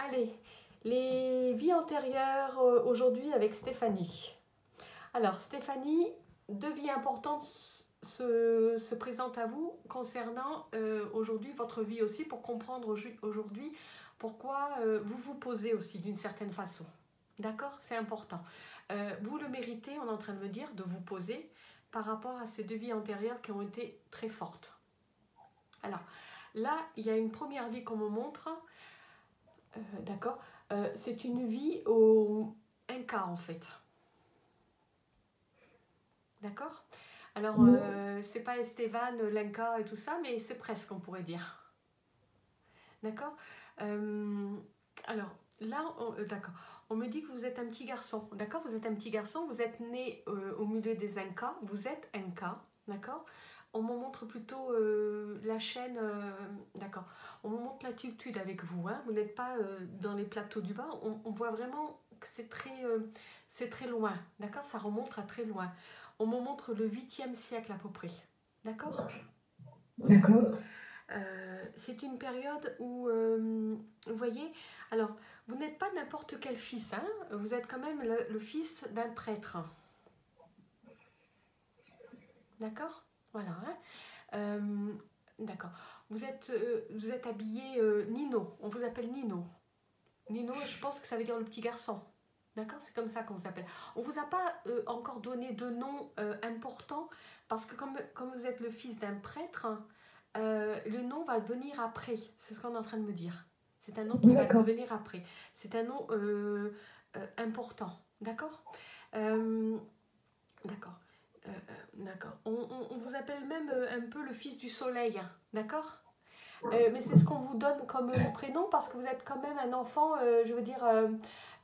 Allez, les vies antérieures aujourd'hui avec Stéphanie. Alors, Stéphanie, deux vies importantes se présentent à vous concernant aujourd'hui votre vie aussi pour comprendre aujourd'hui pourquoi vous vous posez aussi d'une certaine façon. D'accord? C'est important. Vous le méritez, on est en train de me dire, de vous poser par rapport à ces deux vies antérieures qui ont été très fortes. Alors, là, il y a une première vie qu'on me montre. D'accord. C'est une vie au Inca en fait. D'accord. Alors, c'est pas Esteban, l'Inca et tout ça, mais c'est presque, on pourrait dire. D'accord. Alors, là, d'accord. On me dit que vous êtes un petit garçon. D'accord. Vous êtes un petit garçon, vous êtes né au milieu des Incas. Vous êtes Inca. D'accord. On me montre plutôt la chaîne, d'accord. On me montre l'altitude avec vous. Hein. Vous n'êtes pas dans les plateaux du bas. On voit vraiment que c'est très loin. D'accord. Ça remonte à très loin. On me montre le 8e siècle à peu près. D'accord. D'accord. C'est une période où, vous voyez, alors, vous n'êtes pas n'importe quel fils. Hein. Vous êtes quand même le fils d'un prêtre. D'accord. Voilà. Hein. D'accord. Vous êtes habillé Nino. On vous appelle Nino. Nino, je pense que ça veut dire le petit garçon. D'accord. C'est comme ça qu'on vous appelle. On ne vous a pas encore donné de nom important parce que comme vous êtes le fils d'un prêtre, le nom va venir après. C'est ce qu'on est en train de me dire. C'est un nom qui va D'accord. venir après. C'est un nom important. D'accord. D'accord. D'accord. On vous appelle même un peu le fils du soleil. D'accord. Mais c'est ce qu'on vous donne comme prénom parce que vous êtes quand même un enfant, je veux dire,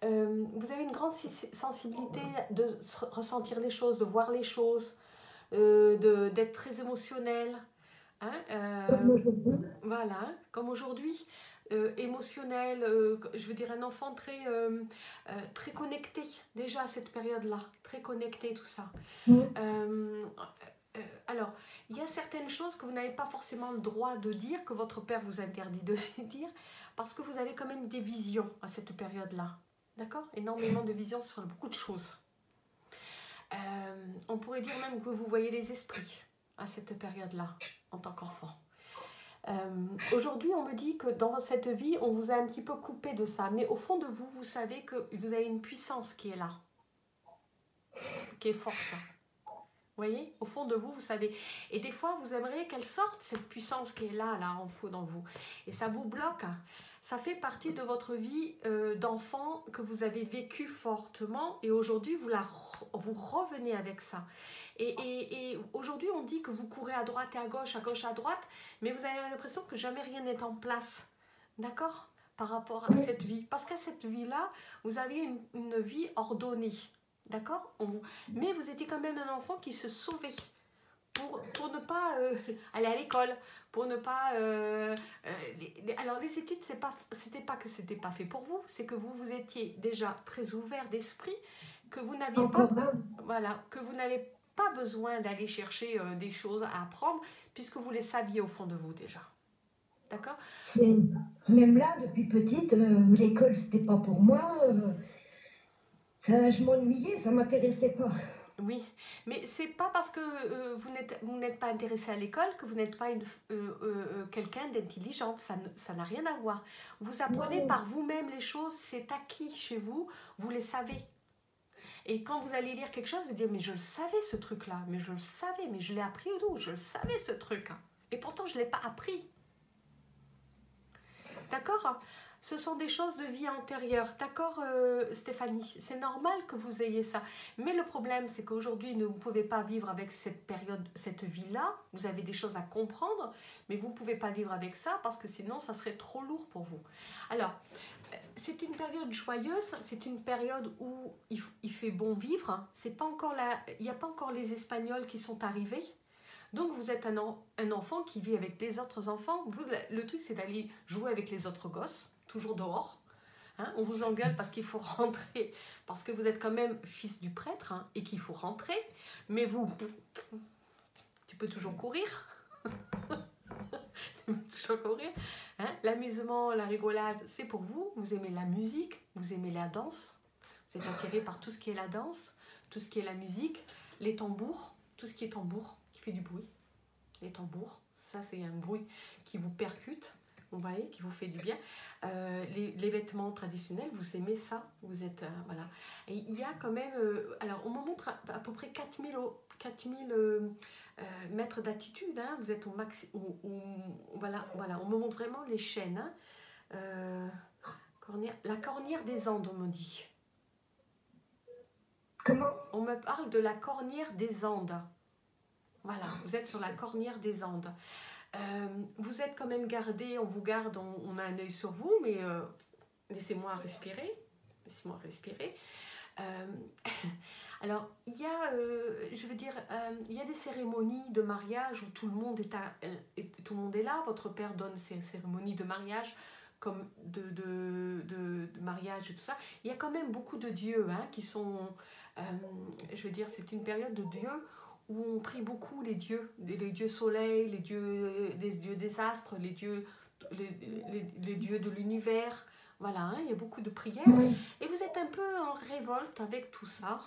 vous avez une grande sensibilité de ressentir les choses, de voir les choses, d'être très émotionnel. Hein, voilà, comme aujourd'hui, émotionnel, je veux dire un enfant très connecté déjà à cette période-là, très connecté, tout ça. Alors, il y a certaines choses que vous n'avez pas forcément le droit de dire, que votre père vous interdit de dire, parce que vous avez quand même des visions à cette période-là. D'accord. Énormément de visions sur beaucoup de choses. On pourrait dire même que vous voyez les esprits à cette période-là, en tant qu'enfant. Aujourd'hui, on me dit que dans cette vie, on vous a un petit peu coupé de ça. Mais au fond de vous, vous savez que vous avez une puissance qui est là, qui est forte. Vous voyez, au fond de vous, vous savez. Et des fois, vous aimeriez qu'elle sorte, cette puissance qui est là, en fond dans vous. Et ça vous bloque. Ça fait partie de votre vie d'enfant que vous avez vécu fortement. Et aujourd'hui, vous revenez avec ça. Et aujourd'hui, on dit que vous courez à droite et à gauche, à droite. Mais vous avez l'impression que jamais rien n'est en place. D'accord? Par rapport à cette vie. Parce qu'à cette vie-là, vous avez une vie ordonnée. D'accord. Mais vous étiez quand même un enfant qui se sauvait pour ne pas aller à l'école, pour ne pas... alors les études, c'était pas que c'était pas fait pour vous, c'est que vous étiez déjà très ouvert d'esprit, que vous n'aviez pas... Encore là. Voilà, que vous n'avez pas besoin d'aller chercher des choses à apprendre, puisque vous les saviez au fond de vous déjà. D'accord. C'est même là, depuis petite, l'école c'était pas pour moi. Ça, je m'ennuyais, ça m'intéressait pas. Oui, mais c'est pas parce que vous n'êtes pas intéressé à l'école que vous n'êtes pas quelqu'un d'intelligente. Ça n'a rien à voir. Vous apprenez Non, par vous-même les choses, c'est acquis chez vous, vous les savez. Et quand vous allez lire quelque chose, vous dites mais je le savais ce truc-là, mais je le savais, mais je l'ai appris d'où? Je le savais ce truc. Et pourtant je ne l'ai pas appris. D'accord. Ce sont des choses de vie antérieure. D'accord, Stéphanie. C'est normal que vous ayez ça. Mais le problème, c'est qu'aujourd'hui, vous ne pouvez pas vivre avec cette période, cette vie-là. Vous avez des choses à comprendre, mais vous ne pouvez pas vivre avec ça parce que sinon, ça serait trop lourd pour vous. Alors, c'est une période joyeuse. C'est une période où il fait bon vivre. C'est pas encore il n'y a pas encore les Espagnols qui sont arrivés. Donc vous êtes un enfant qui vit avec des autres enfants. Vous, le truc, c'est d'aller jouer avec les autres gosses, toujours dehors. Hein, on vous engueule parce qu'il faut rentrer, parce que vous êtes quand même fils du prêtre hein, et qu'il faut rentrer. Mais vous, tu peux toujours courir. Toujours encore rire. Hein? L'amusement, la rigolade, c'est pour vous. Vous aimez la musique, vous aimez la danse. Vous êtes attiré par tout ce qui est la danse, tout ce qui est la musique, les tambours, tout ce qui est tambour, qui fait du bruit. Les tambours, ça c'est un bruit qui vous percute, vous voyez, qui vous fait du bien. Les vêtements traditionnels, vous aimez ça, vous êtes, voilà. Et il y a quand même, alors on me montre à peu près 4000 mètres d'altitude, hein, vous êtes au maxi, voilà, on me montre vraiment les chaînes. Hein. La cornière des Andes, on me dit. Comment? On me parle de la cornière des Andes. Voilà, vous êtes sur la cornière des Andes. Vous êtes quand même gardé, on vous garde, on a un œil sur vous, mais laissez-moi respirer. Laissez-moi respirer. Alors, il y a, je veux dire, il y a des cérémonies de mariage où tout le monde est là. Votre père donne ces cérémonies de mariage, comme de mariage et tout ça. Il y a quand même beaucoup de dieux hein, qui sont, je veux dire, c'est une période de dieux où on prie beaucoup les dieux soleil, les dieux des astres, les dieux de l'univers. Voilà, hein, il y a beaucoup de prières. Et vous êtes un peu en révolte avec tout ça.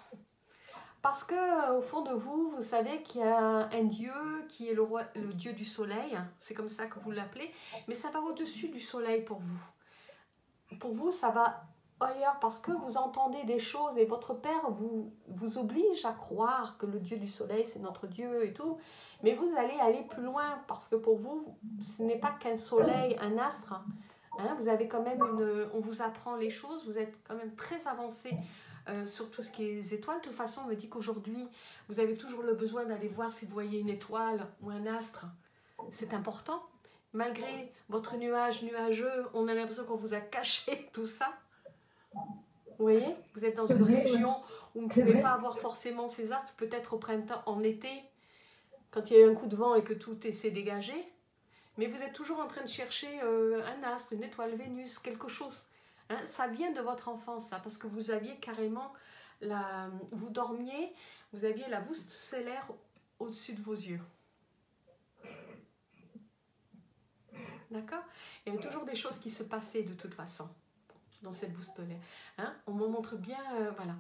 Parce que au fond de vous, vous savez qu'il y a un dieu qui est le dieu du soleil. C'est comme ça que vous l'appelez. Mais ça va au-dessus du soleil pour vous. Pour vous, ça va ailleurs parce que vous entendez des choses et votre père vous oblige à croire que le dieu du soleil c'est notre dieu et tout, mais vous allez aller plus loin parce que pour vous ce n'est pas qu'un soleil, un astre, hein, vous avez quand même on vous apprend les choses, vous êtes quand même très avancé sur tout ce qui est les étoiles. De toute façon on me dit qu'aujourd'hui vous avez toujours le besoin d'aller voir si vous voyez une étoile ou un astre, c'est important malgré votre nuage nuageux, on a l'impression qu'on vous a caché tout ça. Vous voyez, vous êtes dans une région où vous ne pouvez pas avoir forcément ces astres, peut-être au printemps, en été, quand il y a eu un coup de vent et que tout s'est dégagé. Mais vous êtes toujours en train de chercher un astre, une étoile, Vénus, quelque chose. Hein, ça vient de votre enfance, ça, parce que vous aviez carrément, vous dormiez, vous aviez la boule stellaire au-dessus de vos yeux. D'accord? Il y avait toujours des choses qui se passaient de toute façon. Dans cette boule stellaire. Hein? On me montre bien, voilà.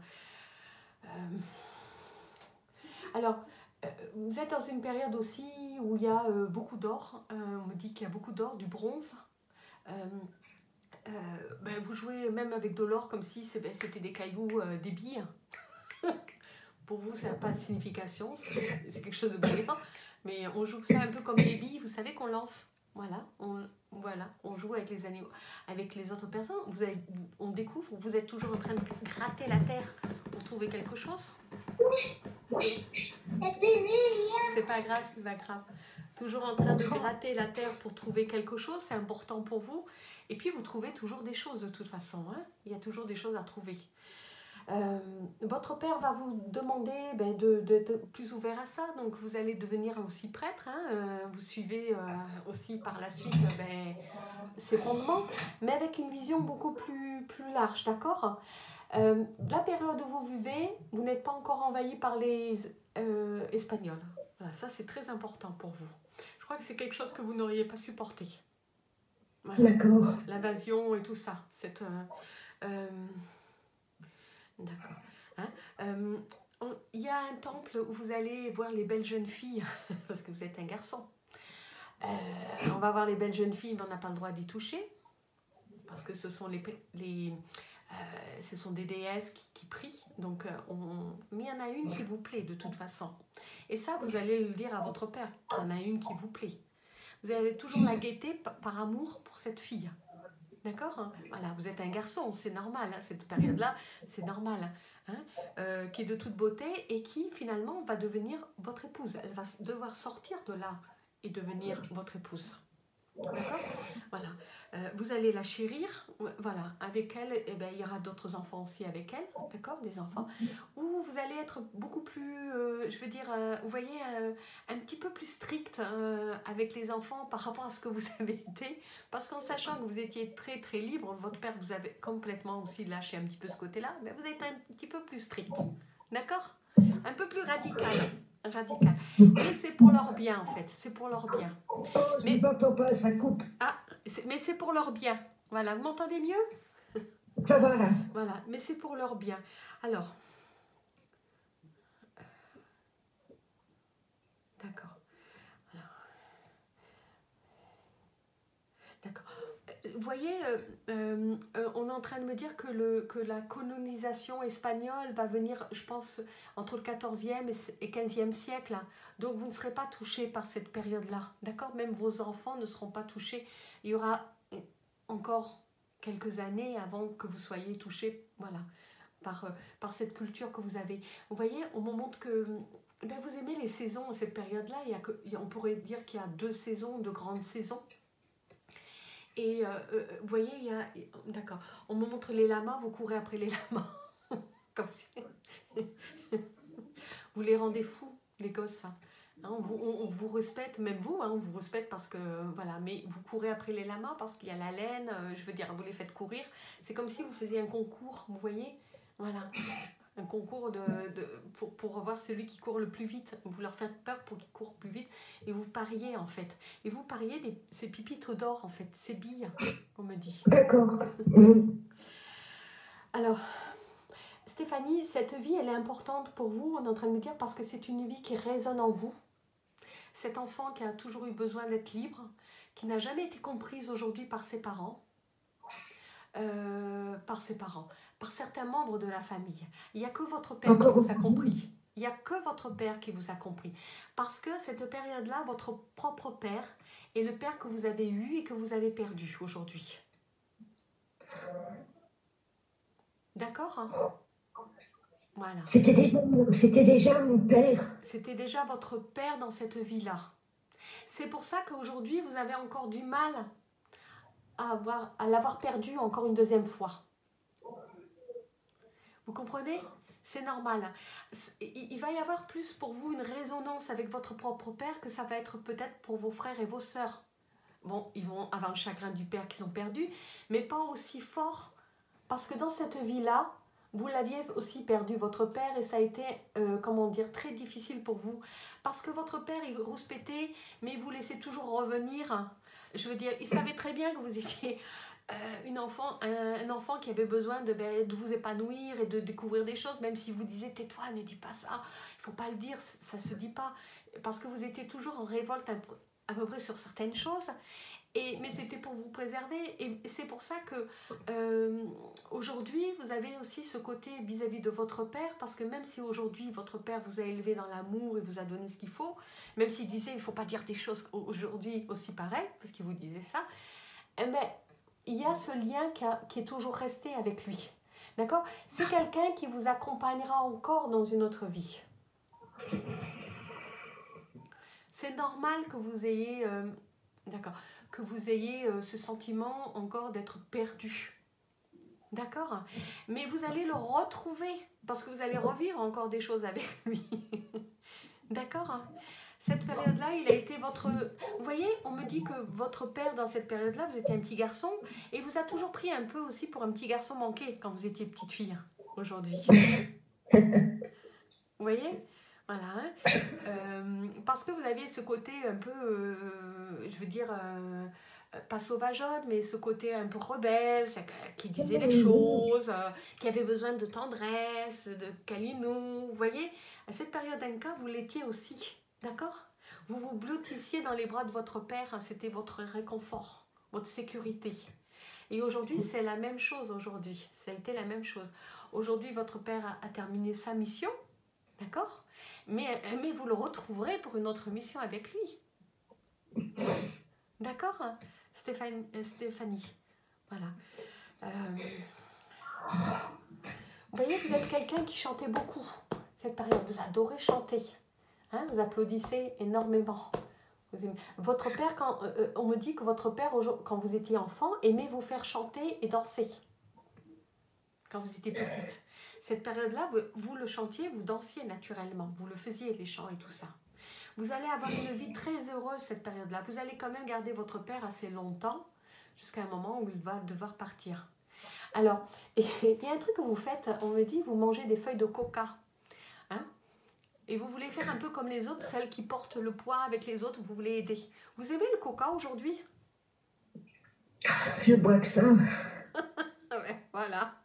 Alors, vous êtes dans une période aussi où il y a beaucoup d'or. On me dit qu'il y a beaucoup d'or, du bronze. Ben, vous jouez même avec de l'or comme si c'était des cailloux, des billes. Pour vous, ça n'a pas de signification. C'est quelque chose de brillant. Mais on joue ça un peu comme des billes, vous savez, qu'on lance. Voilà, on joue avec les animaux, avec les autres personnes. On découvre, vous êtes toujours en train de gratter la terre pour trouver quelque chose. C'est pas grave, c'est pas grave. Toujours en train de gratter la terre pour trouver quelque chose, c'est important pour vous. Et puis vous trouvez toujours des choses de toute façon. Hein. Il y a toujours des choses à trouver. Votre père va vous demander d'être plus ouvert à ça, donc vous allez devenir aussi prêtre, hein, vous suivez aussi par la suite ses fondements, mais avec une vision beaucoup plus large, d'accord? La période où vous vivez, vous n'êtes pas encore envahi par les Espagnols. Voilà, ça c'est très important pour vous. Je crois que c'est quelque chose que vous n'auriez pas supporté. Voilà. D'accord. L'invasion et tout ça, d'accord. Hein? Il y a un temple où vous allez voir les belles jeunes filles, parce que vous êtes un garçon. On va voir les belles jeunes filles, mais on n'a pas le droit d'y toucher, parce que ce sont ce sont des déesses qui prient. Donc, mais il y en a une qui vous plaît de toute façon. Et ça, vous allez le dire à votre père, qu'il y en a une qui vous plaît. Vous allez toujours la guetter par amour pour cette fille. D'accord, hein? Voilà, vous êtes un garçon, c'est normal, hein, cette période-là, c'est normal, hein, qui est de toute beauté et qui finalement va devenir votre épouse. Elle va devoir sortir de là et devenir votre épouse. D'accord? Voilà. Vous allez la chérir, voilà, avec elle, eh ben, il y aura d'autres enfants aussi avec elle, d'accord, des enfants, où vous allez être beaucoup plus, je veux dire, vous voyez, un petit peu plus strict avec les enfants par rapport à ce que vous avez été, parce qu'en sachant que vous étiez très très libre, votre père vous avait complètement aussi lâché un petit peu ce côté-là, mais vous êtes un petit peu plus strict, d'accord? Un peu plus radical, radical. Mais c'est pour leur bien, en fait. C'est pour leur bien. Oh, je Mais, ne t'entends pas, ça coupe. mais c'est pour leur bien. Voilà, vous m'entendez mieux? Ça va là. Voilà, mais c'est pour leur bien. Alors, d'accord. D'accord. Vous voyez, on est en train de me dire que la colonisation espagnole va venir, je pense, entre le 14e et 15e siècle. Hein. Donc, vous ne serez pas touchés par cette période-là. D'accord? Même vos enfants ne seront pas touchés. Il y aura encore quelques années avant que vous soyez touchés, voilà, par cette culture que vous avez. Vous voyez, on me montre que vous aimez les saisons à cette période-là. On pourrait dire qu'il y a 2 saisons, de grandes saisons. Et vous voyez, d'accord, on me montre les lamas, vous courez après les lamas. Comme si... vous les rendez fous, les gosses. Hein, on vous respecte, même vous, hein, on vous respecte parce que, voilà, mais vous courez après les lamas parce qu'il y a la laine, je veux dire, vous les faites courir. C'est comme si vous faisiez un concours, vous voyez, voilà. Un concours pour voir celui qui court le plus vite. Vous leur faites peur pour qu'ils courent plus vite et vous pariez en fait. Et vous pariez ces pépites d'or en fait, ces billes, on me dit. D'accord. Alors, Stéphanie, cette vie, elle est importante pour vous, on est en train de me dire, parce que c'est une vie qui résonne en vous. Cet enfant qui a toujours eu besoin d'être libre, qui n'a jamais été comprise aujourd'hui par ses parents, par certains membres de la famille. Il n'y a que votre père qui vous a compris. Il n'y a que votre père qui vous a compris. Parce que cette période-là, votre propre père est le père que vous avez eu et que vous avez perdu aujourd'hui. D'accord, hein? Voilà. C'était déjà mon père. C'était déjà votre père dans cette vie-là. C'est pour ça qu'aujourd'hui, vous avez encore du mal à l'avoir perdu encore une deuxième fois. Vous comprenez? C'est normal. Il va y avoir plus pour vous une résonance avec votre propre père que ça va être peut-être pour vos frères et vos sœurs. Bon, ils vont avoir le chagrin du père qu'ils ont perdu, mais pas aussi fort. Parce que dans cette vie-là, vous l'aviez aussi perdu, votre père, et ça a été, comment dire, très difficile pour vous. Parce que votre père, il rouspétait, mais il vous laissait toujours revenir. Je veux dire, il savait très bien que vous étiez un enfant qui avait besoin de vous épanouir et de découvrir des choses, même si vous disiez, tais-toi, ne dis pas ça, il ne faut pas le dire, ça ne se dit pas. Parce que vous étiez toujours en révolte à peu près sur certaines choses. Mais c'était pour vous préserver et c'est pour ça que aujourd'hui vous avez aussi ce côté vis-à-vis de votre père, parce que même si aujourd'hui votre père vous a élevé dans l'amour et vous a donné ce qu'il faut, même s'il disait il ne faut pas dire des choses aujourd'hui aussi pareilles, parce qu'il vous disait ça, mais il y a ce lien qui est toujours resté avec lui, d'accord? C'est quelqu'un qui vous accompagnera encore dans une autre vie. C'est normal que vous ayez d'accord, que vous ayez ce sentiment encore d'être perdu. D'accord? Mais vous allez le retrouver, parce que vous allez revivre encore des choses avec lui. D'accord? Cette période-là, il a été votre... Vous voyez, on me dit que votre père, dans cette période-là, vous étiez un petit garçon, et vous a toujours pris un peu aussi pour un petit garçon manqué, quand vous étiez petite fille, aujourd'hui. Vous voyez? Voilà. Parce que vous aviez ce côté un peu, je veux dire, pas sauvageonne, mais ce côté un peu rebelle, qui disait les choses, qui avait besoin de tendresse, de câlinou. Vous voyez, à cette période Inca, vous l'étiez aussi, d'accord? Vous vous bloutissiez dans les bras de votre père, hein, c'était votre réconfort, votre sécurité. Et aujourd'hui, c'est la même chose aujourd'hui. Ça a été la même chose. Aujourd'hui, votre père a terminé sa mission, d'accord? Mais vous le retrouverez pour une autre mission avec lui. D'accord, Stéphanie? Voilà. Vous voyez, vous êtes quelqu'un qui chantait beaucoup cette période. Vous adorez chanter. Hein, vous applaudissez énormément. Votre père, on me dit que votre père, quand vous étiez enfant, aimait vous faire chanter et danser. Quand vous étiez petite. Cette période-là, vous le chantiez, vous dansiez naturellement. Vous le faisiez, les chants et tout ça. Vous allez avoir une vie très heureuse cette période-là. Vous allez quand même garder votre père assez longtemps, jusqu'à un moment où il va devoir partir. Alors, il y a un truc que vous faites, on me dit, vous mangez des feuilles de coca. Hein? Et vous voulez faire un peu comme les autres, celles qui portent le poids avec les autres, vous voulez aider. Vous aimez le coca aujourd'hui? Je bois que ça. Ouais, voilà.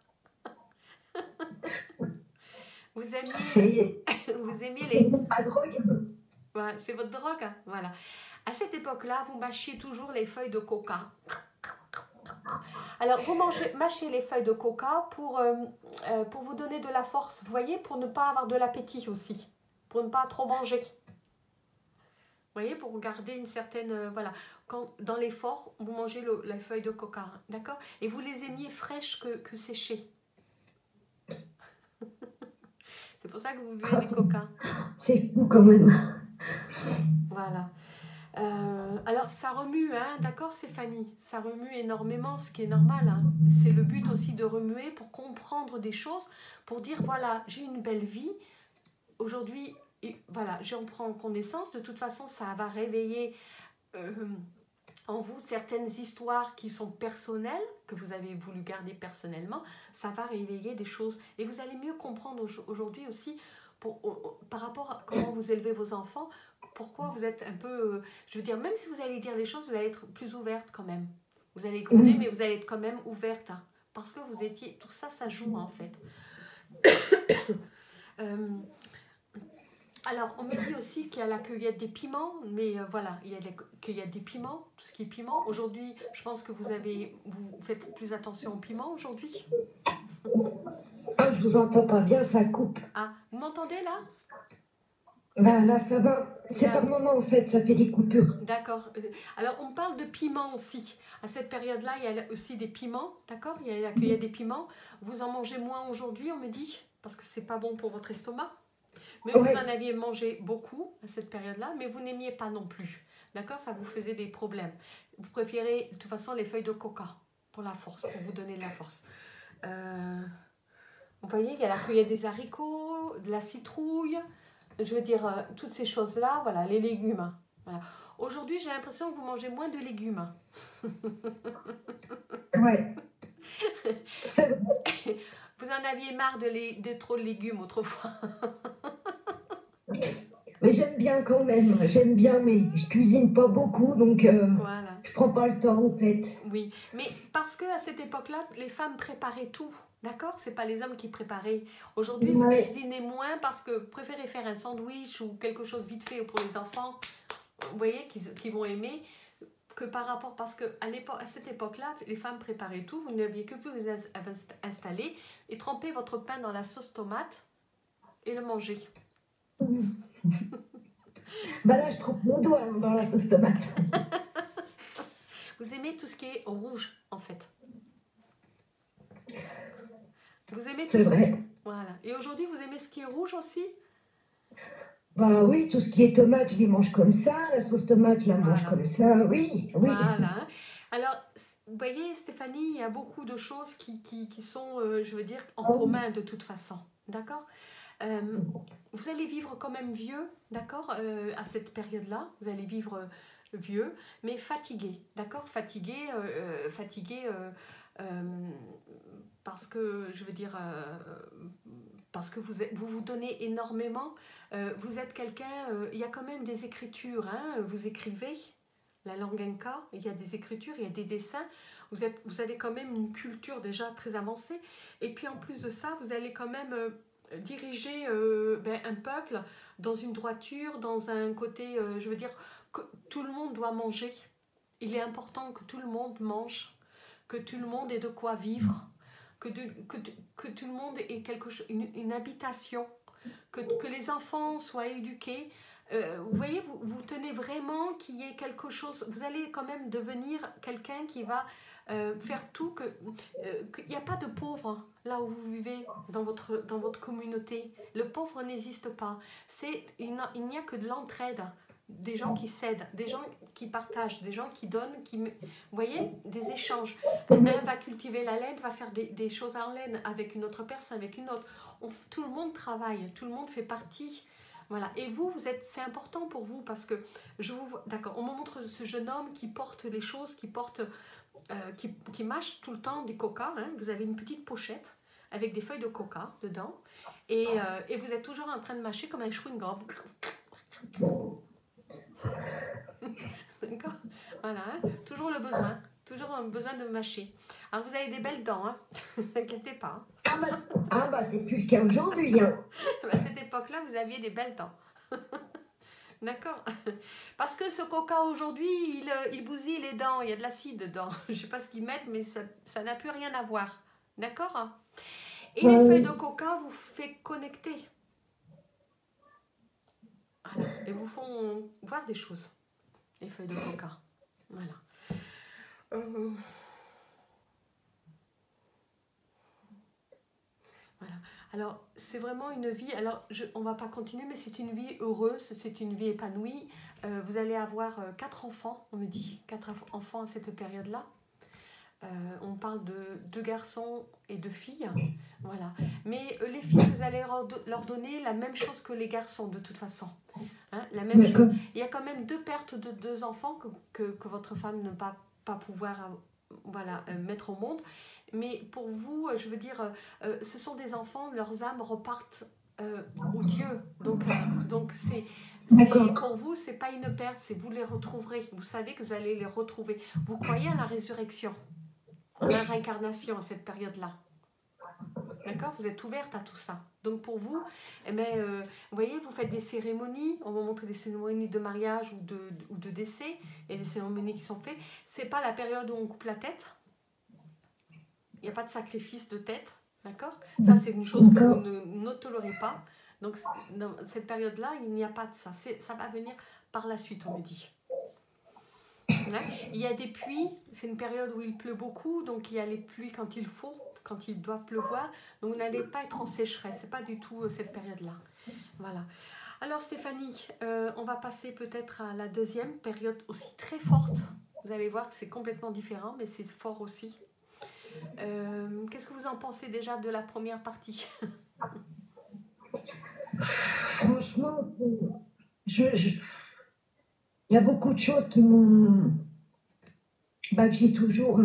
Vous aimiez, C'est vous aimiez c'est les... ma drogue. Voilà, c'est votre drogue, hein, voilà. À cette époque-là, vous mâchiez toujours les feuilles de coca. Alors, vous mâchez les feuilles de coca pour vous donner de la force, vous voyez, pour ne pas avoir de l'appétit aussi, pour ne pas trop manger. Vous voyez, pour garder une certaine... voilà, quand, dans l'effort, vous mangez les feuilles de coca, hein, d'accord? Et vous les aimiez fraîches que séchées. C'est pour ça que vous buvez du coca. C'est fou quand même. Voilà. Alors, ça remue, hein, d'accord, Stéphanie? Ça remue énormément, ce qui est normal, hein. C'est le but aussi de remuer pour comprendre des choses, pour dire, voilà, j'ai une belle vie. Aujourd'hui, voilà, j'en prends connaissance. De toute façon, ça va réveiller en vous certaines histoires qui sont personnelles, que vous avez voulu garder personnellement. Ça va réveiller des choses. Et vous allez mieux comprendre aujourd'hui aussi par rapport à comment vous élevez vos enfants, pourquoi vous êtes un peu... je veux dire, même si vous allez dire des choses, vous allez être plus ouverte quand même. Vous allez gronder, mais vous allez être quand même ouverte. Hein, parce que vous étiez... Tout ça, ça joue en fait. Alors, on me dit aussi qu'il y a la cueillette des piments, mais voilà, il y a la cueillette des piments, tout ce qui est piment. Aujourd'hui, je pense que vous faites plus attention aux piments aujourd'hui. Ah, je vous entends pas bien, ça coupe. Ah, vous m'entendez là? Ben là, ça va. C'est par moment, en fait, ça fait des coupures. D'accord. Alors, on parle de piments aussi. À cette période-là, il y a aussi des piments, d'accord? Il y a la cueillette des piments. Vous en mangez moins aujourd'hui, on me dit, parce que c'est pas bon pour votre estomac. Mais vous en aviez mangé beaucoup à cette période-là, mais vous n'aimiez pas non plus. D'accord? Ça vous faisait des problèmes. Vous préférez, de toute façon, les feuilles de coca pour la force, pour vous donner de la force. Vous voyez, il y a la cueillette des haricots, de la citrouille, je veux dire, toutes ces choses-là, voilà, les légumes. Voilà. Aujourd'hui, j'ai l'impression que vous mangez moins de légumes. Ouais. Vous en aviez marre de trop de légumes autrefois. Mais j'aime bien quand même, j'aime bien, mais je cuisine pas beaucoup, donc voilà. je prends pas le temps en fait. Oui, mais parce qu'à cette époque-là, les femmes préparaient tout, d'accord? C'est pas les hommes qui préparaient. Aujourd'hui, vous cuisinez moins parce que vous préférez faire un sandwich ou quelque chose vite fait pour les enfants, vous voyez, qui vont aimer, que par rapport, parce qu'à cette époque-là, les femmes préparaient tout, vous n'aviez que plus à vous installer et tremper votre pain dans la sauce tomate et le manger. Bah là, je trempe mon doigt dans la sauce tomate. Vous aimez tout ce qui est rouge, en fait. Vous aimez tout ça. C'est vrai. Voilà. Et aujourd'hui, vous aimez ce qui est rouge aussi? Bah oui, tout ce qui est tomate, je les mange comme ça. La sauce tomate, je la mange comme ça. Oui, oui. Voilà. Alors, vous voyez, Stéphanie, il y a beaucoup de choses qui sont, je veux dire, en commun de toute façon. D'accord? Vous allez vivre quand même vieux, d'accord, à cette période-là. Vous allez vivre vieux, mais fatigué, d'accord? Fatigué, parce que, je veux dire, parce que vous donnez énormément. Vous êtes quelqu'un, il y a quand même des écritures, hein, vous écrivez. La langue inca, il y a des écritures, il y a des dessins. Vous avez quand même une culture déjà très avancée. Et puis en plus de ça, vous allez quand même diriger un peuple dans une droiture, dans un côté, je veux dire, que tout le monde doit manger. Il est important que tout le monde mange, que tout le monde ait de quoi vivre, que tout le monde ait une habitation, que les enfants soient éduqués. Vous voyez, vous tenez vraiment qu'il y ait quelque chose, vous allez quand même devenir quelqu'un qui va faire tout, qu'il n'y a pas de pauvres là où vous vivez dans votre communauté. Le pauvre n'existe pas. Il n'y a que de l'entraide, des gens qui s'aident, des gens qui partagent, des gens qui donnent, vous voyez, des échanges. Un va cultiver la laine, va faire des choses en laine avec une autre personne, avec une autre. Tout le monde travaille, tout le monde fait partie. Voilà. Et c'est important pour vous parce que d'accord, on me montre ce jeune homme qui porte les choses, qui mâche tout le temps des coca. Hein. Vous avez une petite pochette avec des feuilles de coca dedans. Et vous êtes toujours en train de mâcher comme un chewing-gum. D'accord? Voilà, hein. Toujours le besoin. Toujours un besoin de mâcher. Alors, vous avez des belles dents, hein. Ne vous inquiétez pas. Ah bah c'est plus le cas aujourd'hui, hein. À cette époque-là, vous aviez des belles dents. D'accord? Parce que ce coca aujourd'hui, il bousille les dents. Il y a de l'acide dedans. Je ne sais pas ce qu'ils mettent, mais ça n'a plus rien à voir. D'accord? Et les feuilles de coca vous fait connecter. Voilà. Et vous font voir des choses. Les feuilles de coca. Voilà. Voilà. Alors, c'est vraiment une vie, alors on ne va pas continuer, mais c'est une vie heureuse, c'est une vie épanouie. Vous allez avoir 4 enfants, on me dit, 4 enfants à cette période-là. On parle de 2 garçons et 2 filles, voilà. Mais les filles, vous allez leur donner la même chose que les garçons, de toute façon. Hein, la même chose. Il y a quand même 2 pertes de 2 enfants que votre femme ne va pas pouvoir voilà, mettre au monde. Mais pour vous, je veux dire, ce sont des enfants, leurs âmes repartent au Dieu. Donc pour vous, c'est pas une perte, c'est vous les retrouverez. Vous savez que vous allez les retrouver. Vous croyez à la résurrection, à la réincarnation à cette période-là. D'accord? Vous êtes ouverte à tout ça. Donc pour vous, eh bien, vous voyez, vous faites des cérémonies, on va montrer des cérémonies de mariage ou de décès, et des cérémonies qui sont faites. C'est pas la période où on coupe la tête. Il n'y a pas de sacrifice de tête, d'accord? Ça, c'est une chose que vous ne tolérez pas. Donc, dans cette période-là, il n'y a pas de ça. Ça va venir par la suite, on me dit. Hein? Il y a des pluies, c'est une période où il pleut beaucoup, donc il y a les pluies quand il faut, quand il doit pleuvoir. Donc, vous n'allez pas être en sécheresse, ce n'est pas du tout cette période-là. Voilà. Alors, Stéphanie, on va passer peut-être à la deuxième période aussi très forte. Vous allez voir que c'est complètement différent, mais c'est fort aussi. Qu'est-ce que vous en pensez déjà de la première partie? Franchement, il y a beaucoup de choses qui m'ont... Bah, que j'ai toujours...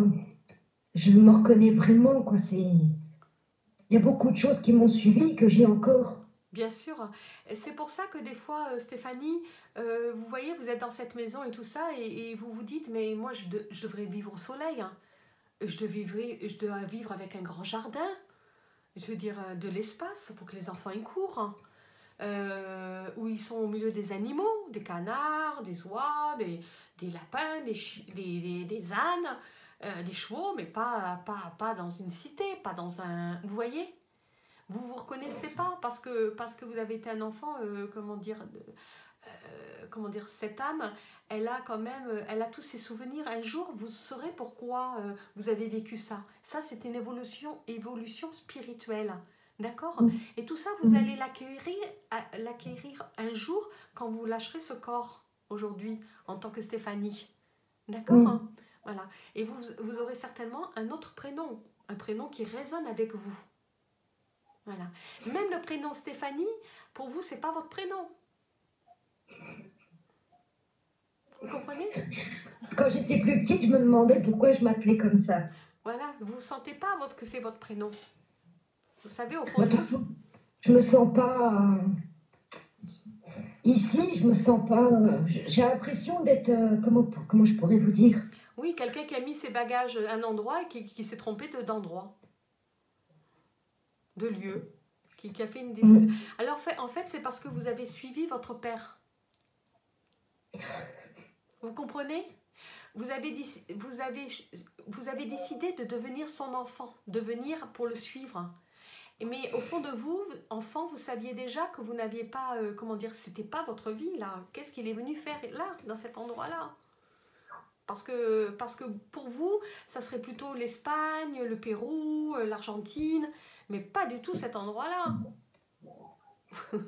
je me reconnais vraiment, quoi. Il y a beaucoup de choses qui m'ont suivi, que j'ai encore. Bien sûr. C'est pour ça que des fois, Stéphanie, vous voyez, vous êtes dans cette maison et tout ça, et vous vous dites, mais moi, je devrais vivre au soleil, hein. Je dois vivre avec un grand jardin, je veux dire de l'espace pour que les enfants y courent, où ils sont au milieu des animaux, des canards, des oies, des lapins, des ânes, des chevaux, mais pas dans une cité, pas dans un... Vous voyez? Vous vous reconnaissez pas parce que vous avez été un enfant, comment dire, cette âme, elle a quand même, elle a tous ses souvenirs. Un jour, vous saurez pourquoi vous avez vécu ça. Ça, c'est une évolution spirituelle. D'accord? Et tout ça, vous allez l'acquérir un jour quand vous lâcherez ce corps aujourd'hui en tant que Stéphanie. D'accord? Voilà. Et vous aurez certainement un autre prénom, un prénom qui résonne avec vous. Voilà. Même le prénom Stéphanie, pour vous, c'est pas votre prénom. Vous comprenez? Quand j'étais plus petite, je me demandais pourquoi je m'appelais comme ça. Voilà, vous ne sentez pas que c'est votre prénom. Vous savez, au fond de vous... Je me sens pas... Ici, je me sens pas... J'ai l'impression d'être... comment je pourrais vous dire? Oui, quelqu'un qui a mis ses bagages à un endroit et qui s'est trompé d'endroit. De lieu. Qui a fait une... Alors, en fait, c'est parce que vous avez suivi votre père. Vous comprenez? Vous avez décidé de devenir son enfant, de venir pour le suivre. Mais au fond de vous, enfant, vous saviez déjà que vous n'aviez pas, comment dire, c'était pas votre vie là. Qu'est-ce qu'il est venu faire là, dans cet endroit-là? Parce que pour vous, ça serait plutôt l'Espagne, le Pérou, l'Argentine, mais pas du tout cet endroit-là. Vous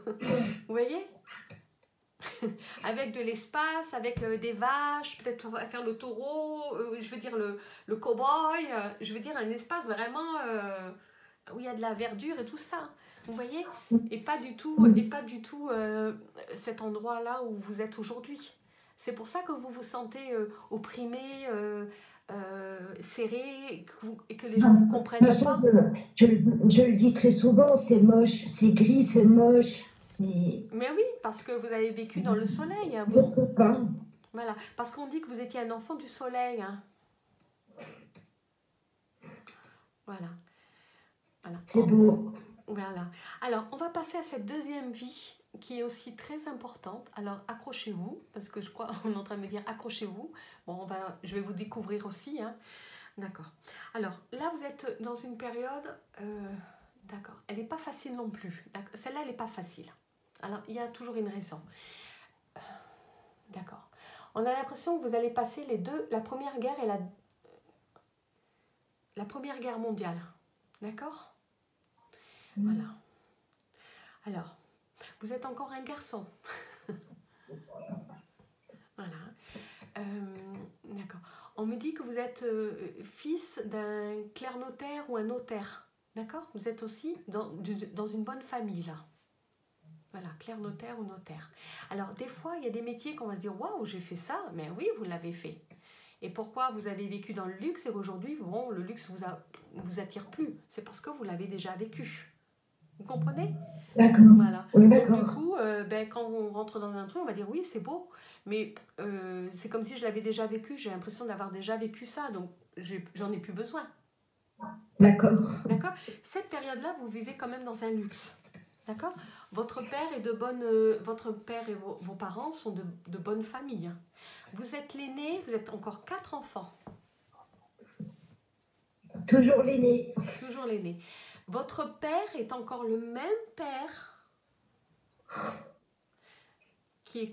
voyez? Avec de l'espace, avec des vaches, peut-être faire le taureau, je veux dire le cow-boy, je veux dire un espace vraiment où il y a de la verdure et tout ça, vous voyez, et pas du tout cet endroit-là où vous êtes aujourd'hui. C'est pour ça que vous vous sentez opprimé, serré, et que les gens ne vous De toute comprennent façon, pas. je le dis très souvent, c'est moche, c'est gris, c'est moche, Mais oui, parce que vous avez vécu dans le soleil. Hein, je ne peux pas. voilà, parce qu'on dit que vous étiez un enfant du soleil. Hein. Voilà. Voilà. C'est beau. Voilà. Alors, on va passer à cette deuxième vie qui est aussi très importante. Alors, accrochez-vous, parce que je crois qu'on est en train de me dire accrochez-vous. Bon, je vais vous découvrir aussi. Hein. D'accord. Alors, là, vous êtes dans une période... d'accord. Elle n'est pas facile non plus. Celle-là, elle n'est pas facile. Alors, il y a toujours une raison. D'accord. On a l'impression que vous allez passer les deux, la première guerre et la première guerre mondiale. D'accord ? Voilà. Alors, vous êtes encore un garçon. Voilà. D'accord. On me dit que vous êtes fils d'un clerc notaire ou un notaire. D'accord ? Vous êtes aussi dans une bonne famille, là. Voilà, clerc notaire ou notaire. Alors, des fois, il y a des métiers qu'on va se dire « Waouh, j'ai fait ça !» Mais oui, vous l'avez fait. Et pourquoi vous avez vécu dans le luxe et qu'aujourd'hui, bon, le luxe vous attire plus? C'est parce que vous l'avez déjà vécu. Vous comprenez? D'accord. Voilà. Oui, Donc du d'accord. coup, quand on rentre dans un truc, on va dire oui, c'est beau, mais c'est comme si je l'avais déjà vécu, j'ai l'impression d'avoir déjà vécu ça, donc j'en ai plus besoin. D'accord. D'accord? Cette période-là, vous vivez quand même dans un luxe. D'accord? Votre père votre père et vos parents sont de bonnes familles. Vous êtes l'aîné, vous êtes encore 4 enfants. Toujours l'aîné. Toujours l'aîné. Votre père est encore le même père qui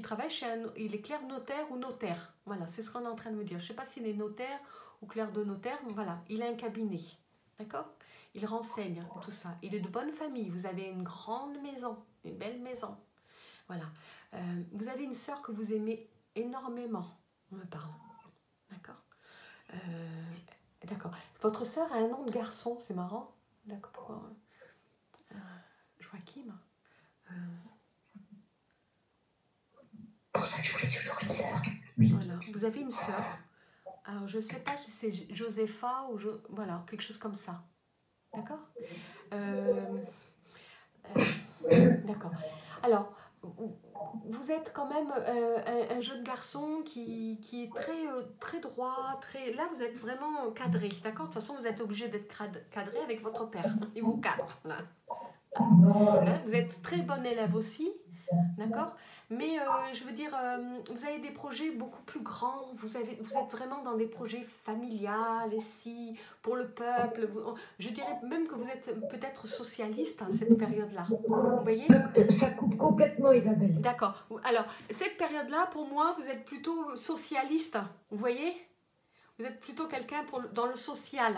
travaille il est clerc notaire ou notaire. Voilà, c'est ce qu'on est en train de me dire. Je ne sais pas s'il est notaire ou clerc de notaire, mais voilà, il a un cabinet. D'accord? Il renseigne tout ça. Il est de bonne famille. Vous avez une grande maison, une belle maison. Voilà. Vous avez une sœur que vous aimez énormément. On me parle. D'accord? D'accord. Votre sœur a un nom de garçon, c'est marrant. D'accord. Pourquoi? Joachim. Pour ça que je voulais toujours une sœur. Oui. Voilà. Vous avez une sœur. Alors, je ne sais pas si c'est Josepha ou... voilà, quelque chose comme ça. D'accord? D'accord. Alors, vous êtes quand même un jeune garçon qui est très droit, très... Là, vous êtes vraiment cadré, d'accord? De toute façon, vous êtes obligé d'être cadré avec votre père. Il vous cadre, là. Hein? Vous êtes très bon élève aussi, d'accord? Mais je veux dire, vous avez des projets beaucoup plus grands, vous êtes vraiment dans des projets familiales, ici, pour le peuple. Je dirais même que vous êtes peut-être socialiste à cette période-là. Vous voyez? Ça coupe complètement, Isabelle. D'accord. Alors, cette période-là, pour moi, vous êtes plutôt socialiste. Vous voyez? Vous êtes plutôt quelqu'un dans le social.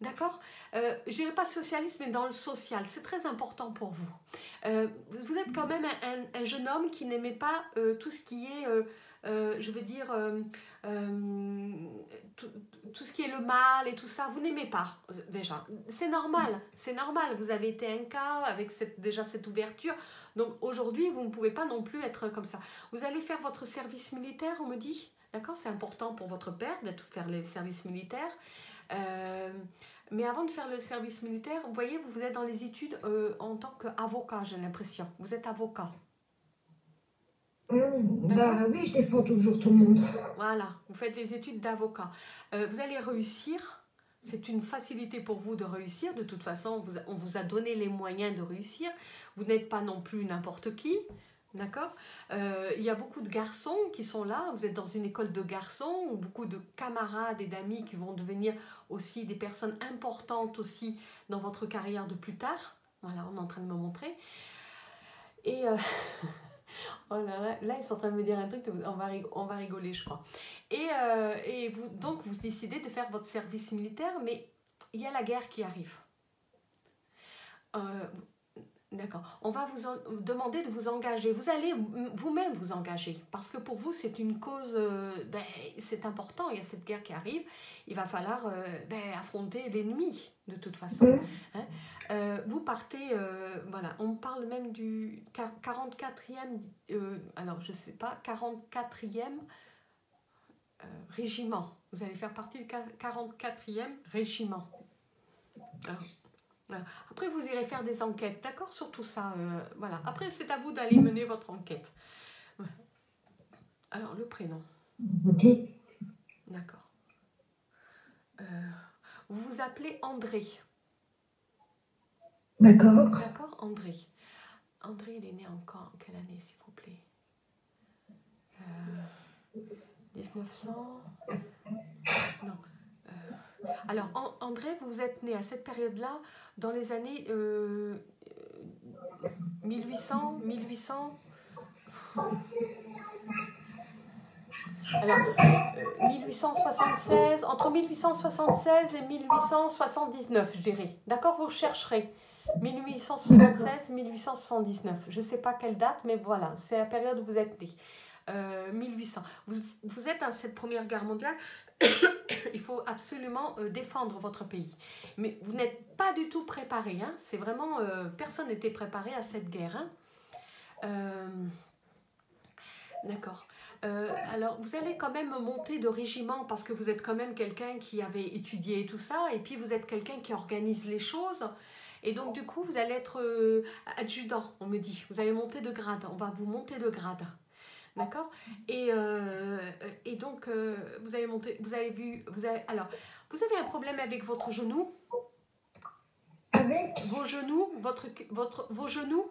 D'accord? Je dirais pas socialiste, mais dans le social. C'est très important pour vous. Vous êtes quand même un jeune homme qui n'aimait pas tout ce qui est, je veux dire, tout ce qui est le mal et tout ça. Vous n'aimez pas, déjà. C'est normal. C'est normal. Vous avez été un cas avec déjà cette ouverture. Donc aujourd'hui, vous ne pouvez pas non plus être comme ça. Vous allez faire votre service militaire, on me dit. D'accord? C'est important pour votre père de faire le service militaire. Mais avant de faire le service militaire, vous voyez, vous êtes dans les études en tant qu'avocat, j'ai l'impression. Vous êtes avocat. Bah oui, je défends toujours tout le monde. Voilà, vous faites les études d'avocat. Vous allez réussir. C'est une facilité pour vous de réussir. De toute façon, on vous a donné les moyens de réussir. Vous n'êtes pas non plus n'importe qui. D'accord? Il y a beaucoup de garçons qui sont là, vous êtes dans une école de garçons, ou beaucoup de camarades et d'amis qui vont devenir aussi des personnes importantes aussi dans votre carrière de plus tard. Voilà, on est en train de me montrer. Et oh là, ils sont en train de me dire un truc, on va rigoler, je crois. Et donc, vous décidez de faire votre service militaire, mais il y a la guerre qui arrive. D'accord. On va demander de vous engager. Vous allez vous-même vous engager. Parce que pour vous, c'est une cause, c'est important. Il y a cette guerre qui arrive. Il va falloir affronter l'ennemi, de toute façon. Hein. Vous partez, voilà, on parle même du 44e, alors je ne sais pas, 44e régiment. Vous allez faire partie du 44e régiment. Hein. Après, vous irez faire des enquêtes, d'accord, sur tout ça. Voilà. Après, c'est à vous d'aller mener votre enquête. Alors, le prénom. D'accord. Vous vous appelez André. D'accord. D'accord, André. André, il est né en quelle année, s'il vous plaît 1900 Non. Alors, André, vous êtes né à cette période-là, dans les années 1800. Alors, 1876, entre 1876 et 1879, je dirais. D'accord, vous chercherez. 1876, 1879. Je ne sais pas quelle date, mais voilà, c'est la période où vous êtes né. 1800. Vous êtes dans cette première guerre mondiale. Il faut absolument défendre votre pays. Mais vous n'êtes pas du tout préparé. Hein. C'est vraiment... personne n'était préparé à cette guerre. Hein. D'accord. Alors, vous allez quand même monter de régiment parce que vous êtes quand même quelqu'un qui avait étudié tout ça et puis vous êtes quelqu'un qui organise les choses. Et donc, du coup, vous allez être adjudant, on me dit. Vous allez monter de grade. On va vous monter de grade. D'accord. Et donc, vous allez monter... Alors, vous avez un problème avec votre genou? Avec vos genoux? Vos genoux?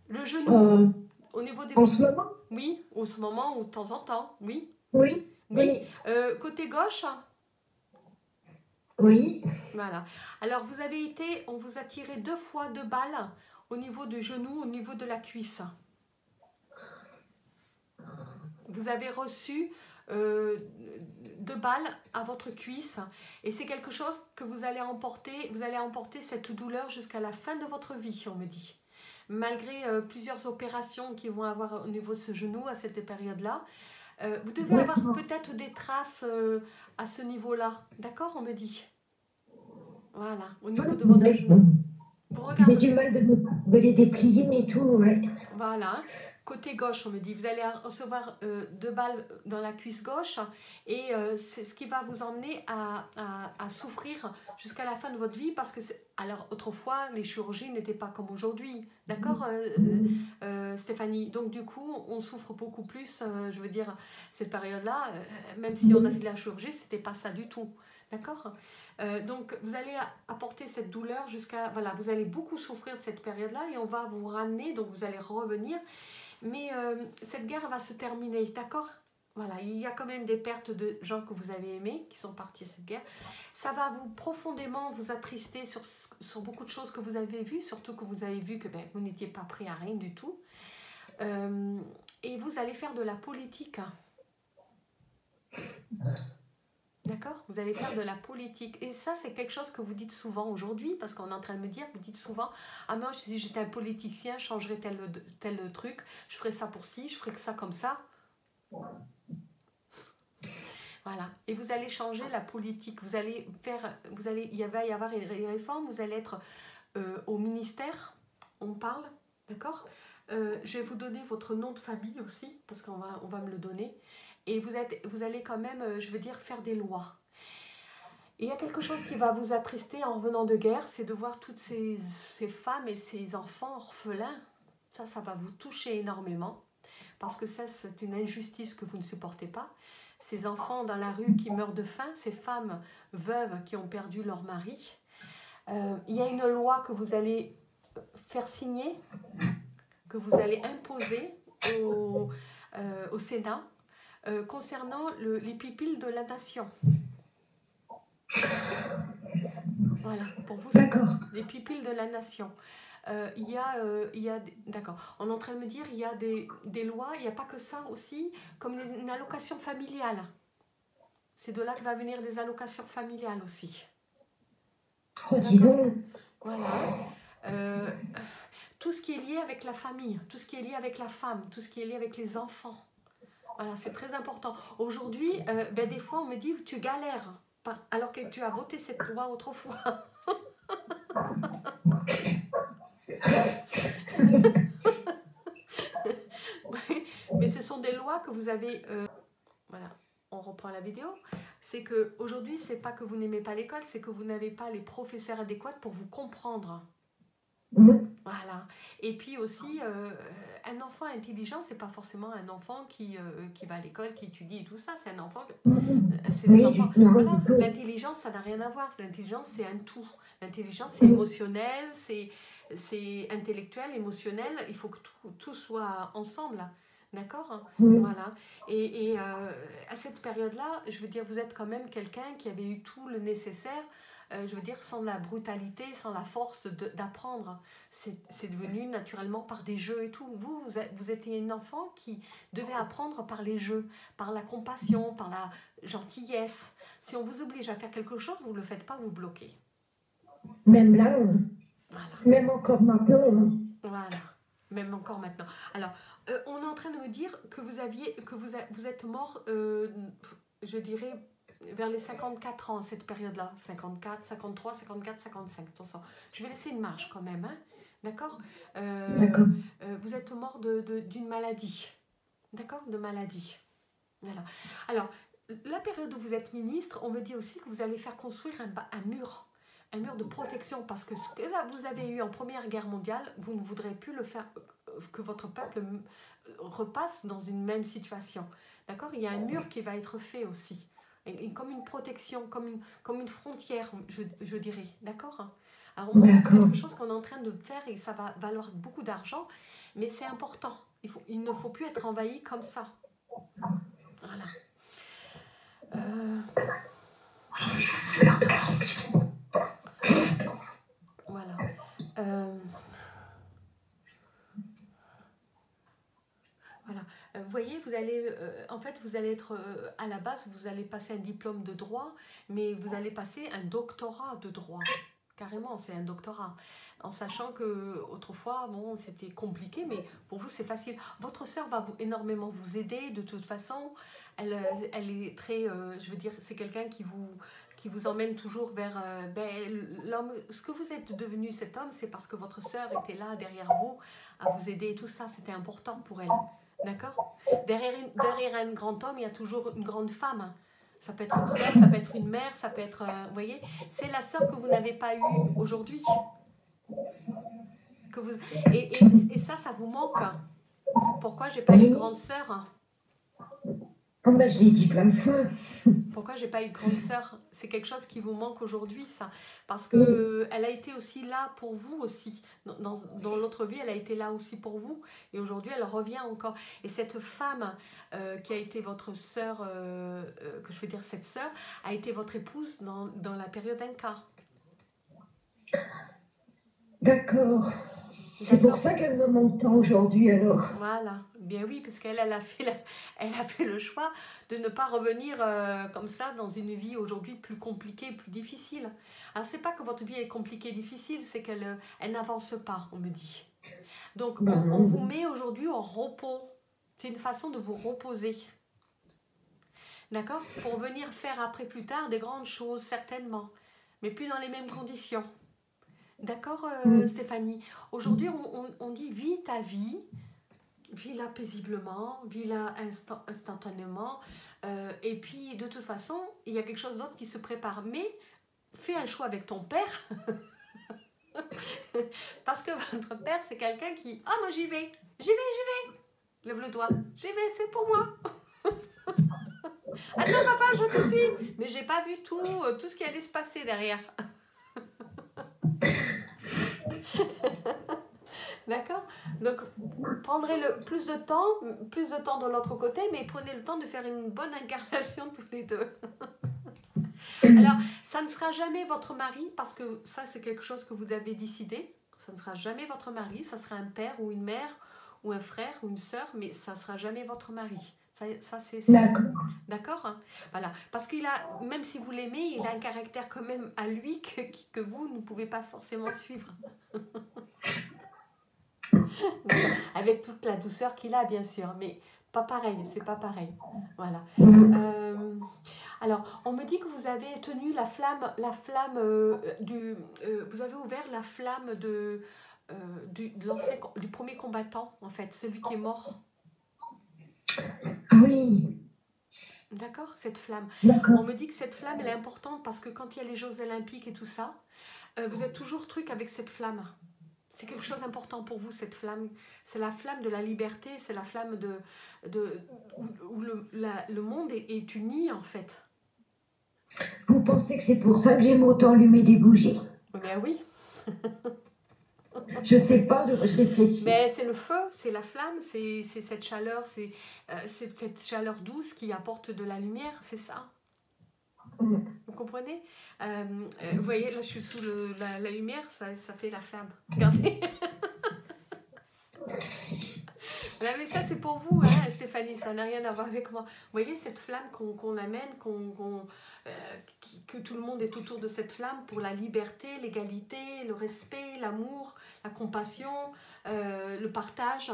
Le genou? Au niveau des... En ce moment? Oui, en ce moment ou de temps en temps, oui. Oui. Oui. Côté gauche? Oui. Voilà. Alors, on vous a tiré 2 fois 2 balles au niveau du genou, au niveau de la cuisse. Vous avez reçu 2 balles à votre cuisse et c'est quelque chose que vous allez emporter. Vous allez emporter cette douleur jusqu'à la fin de votre vie, on me dit. Malgré plusieurs opérations qui vont avoir au niveau de ce genou à cette période-là. Vous devez avoir peut-être des traces à ce niveau-là. D'accord, on me dit. Voilà, au niveau de votre genou. J'ai du mal de les déplier et tout, ouais. Voilà. Côté gauche, on me dit, vous allez recevoir 2 balles dans la cuisse gauche et c'est ce qui va vous emmener à souffrir jusqu'à la fin de votre vie parce que, alors autrefois, les chirurgies n'étaient pas comme aujourd'hui, d'accord Stéphanie? Donc du coup, on souffre beaucoup plus, je veux dire, cette période-là, même si on a fait de la chirurgie, c'était pas ça du tout, d'accord donc vous allez apporter cette douleur jusqu'à, voilà, vous allez beaucoup souffrir cette période-là et on va vous ramener, donc vous allez revenir. Mais cette guerre va se terminer, d'accord? Voilà, il y a quand même des pertes de gens que vous avez aimés qui sont partis à cette guerre. Ça va vous profondément vous attrister sur beaucoup de choses que vous avez vues, surtout que vous avez vu que vous n'étiez pas prêt à rien du tout. Et vous allez faire de la politique. D'accord? Vous allez faire de la politique. Et ça, c'est quelque chose que vous dites souvent aujourd'hui, parce qu'on est en train de me dire, vous dites souvent, ah moi, si j'étais un politicien, je changerais tel truc, je ferais ça pour ci, je ferais que ça comme ça. Voilà. Et vous allez changer la politique. Il va y avoir des réformes, vous allez être au ministère, on parle, d'accord? Je vais vous donner votre nom de famille aussi, parce qu'on va me le donner. Et vous allez quand même, je veux dire, faire des lois. Et il y a quelque chose qui va vous attrister en revenant de guerre, c'est de voir toutes ces femmes et ces enfants orphelins. Ça va vous toucher énormément, parce que ça, c'est une injustice que vous ne supportez pas. Ces enfants dans la rue qui meurent de faim, ces femmes veuves qui ont perdu leur mari. Il y a une loi que vous allez faire signer, que vous allez imposer au Sénat, concernant les pupilles de la nation. Voilà, pour vous, c'est les pupilles de la nation. D'accord, on est en train de me dire, il y a des lois, il n'y a pas que ça aussi, comme une allocation familiale. C'est de là que va venir des allocations familiales aussi. Oh, dis donc. Voilà. euh, tout ce qui est lié avec la famille, tout ce qui est lié avec la femme, tout ce qui est lié avec les enfants. Voilà, c'est très important. Aujourd'hui, des fois, on me dit, tu galères, alors que tu as voté cette loi autrefois. Mais ce sont des lois que vous avez... voilà, on reprend la vidéo. C'est qu'aujourd'hui, c'est pas que vous n'aimez pas l'école, c'est que vous n'avez pas les professeurs adéquats pour vous comprendre. Voilà. Et puis aussi, un enfant intelligent, c'est pas forcément un enfant qui va à l'école, qui étudie et tout ça. C'est un enfant... c'est des enfants... Voilà, l'intelligence, ça n'a rien à voir. L'intelligence, c'est un tout. L'intelligence, c'est émotionnel, c'est intellectuel, émotionnel. Il faut que tout soit ensemble. D'accord? Voilà. Et à cette période-là, je veux dire, vous êtes quand même quelqu'un qui avait eu tout le nécessaire, je veux dire, sans la brutalité, sans la force d'apprendre. C'est devenu naturellement par des jeux et tout. Vous étiez une enfant qui devait apprendre par les jeux, par la compassion, par la gentillesse. Si on vous oblige à faire quelque chose, vous ne le faites pas, vous bloquez. Même là, voilà. Même encore maintenant. Voilà. Même encore maintenant. Alors, on est en train de me dire que vous êtes mort, je dirais, vers les 54 ans, cette période-là. 54, 53, 54, 55. Attention, je vais laisser une marge quand même. Hein, d'accord. Vous êtes mort d'une maladie. D'accord. De maladie. Voilà. Alors, la période où vous êtes ministre, on me dit aussi que vous allez faire construire un mur. Un mur de protection, parce que ce que là, vous avez eu en Première Guerre mondiale, vous ne voudrez plus le faire, que votre peuple repasse dans une même situation. D'accord? Il y a un mur qui va être fait aussi, comme une protection, comme une frontière, je dirais. D'accord? Alors, on a quelque chose qu'on est en train de faire et ça va valoir beaucoup d'argent, mais c'est important. Il ne faut plus être envahi comme ça. Voilà. Voilà. Voilà. Vous voyez, vous allez, en fait, vous allez être, à la base, vous allez passer un diplôme de droit, mais vous allez passer un doctorat de droit. Carrément, c'est un doctorat. En sachant que autrefois, bon, c'était compliqué, mais pour vous, c'est facile. Votre sœur va énormément vous aider, de toute façon. Elle est très, je veux dire, c'est quelqu'un qui vous emmène toujours vers l'homme. Ce que vous êtes devenu, cet homme, c'est parce que votre sœur était là, derrière vous, à vous aider et tout ça. C'était important pour elle. D'accord? Derrière un grand homme, il y a toujours une grande femme. Ça peut être une sœur, ça peut être une mère, ça peut être... vous voyez, c'est la sœur que vous n'avez pas eue aujourd'hui. Et ça vous manque. Pourquoi j'ai pas eu de grande sœur? Oh ben, je l'ai dit plein de fois. Pourquoi j'ai pas eu de grande sœur? C'est quelque chose qui vous manque aujourd'hui, ça. Parce que elle a été aussi là pour vous aussi. Dans l'autre vie, elle a été là aussi pour vous. Et aujourd'hui, elle revient encore. Et cette femme qui a été votre sœur, que je veux dire cette sœur, a été votre épouse dans la période Inca. D'accord. C'est pour ça qu'elle me manque tant aujourd'hui, alors. Voilà, bien oui, parce qu'elle a fait le choix de ne pas revenir comme ça dans une vie aujourd'hui plus compliquée, plus difficile. Alors, c'est pas que votre vie est compliquée, difficile, c'est qu'elle n'avance pas, on me dit. Donc, on vous met aujourd'hui au repos. C'est une façon de vous reposer. D'accord? Pour venir faire après, plus tard, des grandes choses, certainement. Mais plus dans les mêmes conditions. D'accord, Stéphanie? Aujourd'hui, on dit vis ta vie, vis-la paisiblement, vis-la instantanément. Et puis, de toute façon, il y a quelque chose d'autre qui se prépare. Mais fais un choix avec ton père. Parce que votre père, c'est quelqu'un qui... Ah, moi, j'y vais. Lève le doigt. J'y vais, c'est pour moi. Attends, papa, je te suis. Mais j'ai pas vu tout ce qui allait se passer derrière. D'accord? Donc, prendrez plus de temps de l'autre côté, mais prenez le temps de faire une bonne incarnation tous les deux. Alors, ça ne sera jamais votre mari, parce que ça, c'est quelque chose que vous avez décidé. Ça ne sera jamais votre mari, ça sera un père ou une mère, ou un frère ou une sœur, mais ça ne sera jamais votre mari. Ça c'est certain. D'accord. D'accord? Voilà. Parce qu'il a, même si vous l'aimez, il a un caractère quand même à lui que vous ne pouvez pas forcément suivre. D'accord. Avec toute la douceur qu'il a, bien sûr. Mais pas pareil, c'est pas pareil. Voilà. Alors, on me dit que vous avez tenu la flamme vous avez ouvert la flamme du premier combattant, en fait, celui qui est mort. Oui, D'accord? Cette flamme. d'accord. On me dit que cette flamme, elle est importante parce que quand il y a les Jeux Olympiques et tout ça, vous êtes toujours truc avec cette flamme. C'est quelque chose d'important pour vous, cette flamme. C'est la flamme de la liberté, c'est la flamme où le monde est uni, en fait. Vous pensez que c'est pour ça que j'aime autant allumer des bougies? Ben oui. Je sais pas, je réfléchis. Mais c'est le feu, c'est la flamme, c'est cette chaleur, c'est cette chaleur douce qui apporte de la lumière, c'est ça. Vous comprenez? Vous voyez, là je suis sous la lumière, ça fait la flamme. Regardez. Mais ça c'est pour vous, hein, Stéphanie, ça n'a rien à voir avec moi. Vous voyez cette flamme qu'on amène, que tout le monde est autour de cette flamme pour la liberté, l'égalité, le respect, l'amour, la compassion, le partage.